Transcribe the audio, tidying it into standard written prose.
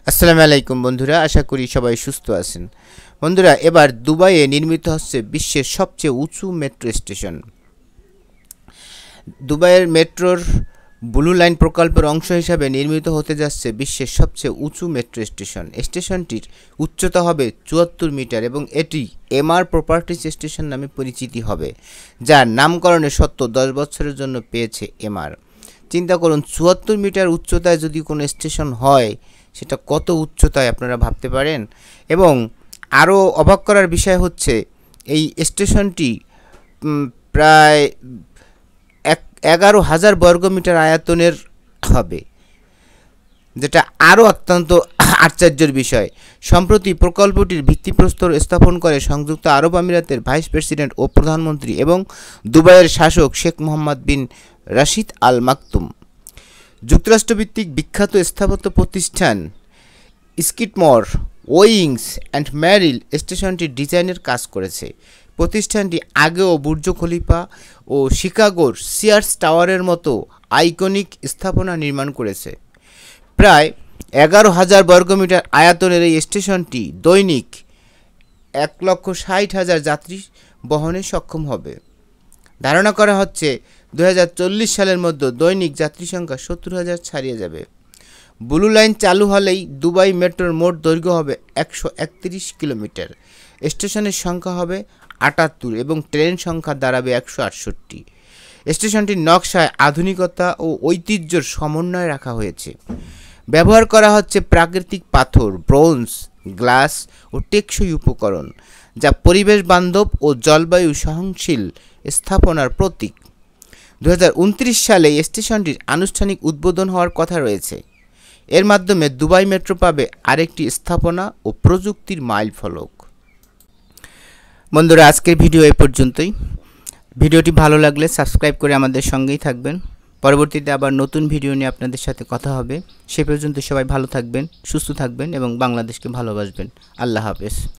আসসালামু আলাইকুম বন্ধুরা, আশা করি সবাই সুস্থ আছেন। বন্ধুরা, এবার দুবাইয়ে নির্মিত হচ্ছে বিশ্বের সবচেয়ে উঁচু মেট্রো স্টেশন। দুবাইয়ের মেট্রোর ব্লু লাইন প্রকল্পের অংশ হিসাবে নির্মিত হতে যাচ্ছে বিশ্বের সবচেয়ে উঁচু মেট্রো স্টেশন। স্টেশনটির উচ্চতা হবে ৭৪ মিটার এবং এটি এমআর প্রপার্টিজ স্টেশন নামে পরিচিতি হবে, যার নামকরণের সত্ত্ব 10 বছরের জন্য পেয়েছে এমআর। চিন্তা করুন, ৭৪ মিটার উচ্চতায় যদি কোনো স্টেশন হয়, সেটা কত উচ্চতায় আপনারা ভাবতে পারেন। এবং আরও অবাক করার বিষয় হচ্ছে, এই স্টেশনটি প্রায় 11,000 বর্গমিটার আয়তনের হবে, যেটা আরও অত্যন্ত আশ্চর্যের বিষয়। সম্প্রতি প্রকল্পটির ভিত্তিপ্রস্তর স্থাপন করে সংযুক্ত আরব আমিরাতের ভাইস প্রেসিডেন্ট ও প্রধানমন্ত্রী এবং দুবাইয়ের শাসক শেখ মোহাম্মদ বিন রাশিদ আল মাকতুম। যুক্তরাষ্ট্রভিত্তিক বিখ্যাত স্থাপত্য প্রতিষ্ঠান স্কিডমোর, ওয়িংস অ্যান্ড ম্যারিল স্টেশনটির ডিজাইনের কাজ করেছে। প্রতিষ্ঠানটি আগেও বুর্জ খলিফা ও শিকাগোর সিয়ার্স টাওয়ারের মতো আইকনিক স্থাপনা নির্মাণ করেছে। প্রায় 11,000 বর্গমিটার আয়তনের এই স্টেশনটি দৈনিক 1,60,000 যাত্রী বহনে সক্ষম হবে। ধারণা করা হচ্ছে 2040 সালের মধ্যে দৈনিক যাত্রী সংখ্যা 70,000 ছাড়িয়ে যাবে। ব্লু লাইন চালু হলেই দুবাই মেট্রোর মোট দৈর্ঘ্য হবে 131 কিলোমিটার, স্টেশনের সংখ্যা হবে 78 এবং ট্রেন সংখ্যা দাঁড়াবে 168। স্টেশনটির নকশায় আধুনিকতা ও ঐতিহ্যের সমন্বয় রাখা হয়েছে। ব্যবহার করা হচ্ছে প্রাকৃতিক পাথর, ব্রোঞ্জ, গ্লাস ও টেকসই উপকরণ, যা পরিবেশ বান্ধব ও জলবায়ু সহনশীল স্থাপনার প্রতীক। 2029 সালে স্টেশনটির আনুষ্ঠানিক উদ্বোধন হওয়ার কথা রয়েছে। এর মাধ্যমে দুবাই মেট্রো পাবে আরেকটি স্থাপনা ও প্রযুক্তির মাইলফলক। বন্ধুরা, আজকের ভিডিও এই পর্যন্তই। ভিডিওটি ভালো লাগলে সাবস্ক্রাইব করে আমাদের সঙ্গেই থাকবেন। পরবর্তীতে আবার নতুন ভিডিও নিয়ে আপনাদের সাথে কথা হবে। সে পর্যন্ত সবাই ভালো থাকবেন, সুস্থ থাকবেন এবং বাংলাদেশকে ভালোবাসবেন। আল্লাহ হাফেজ।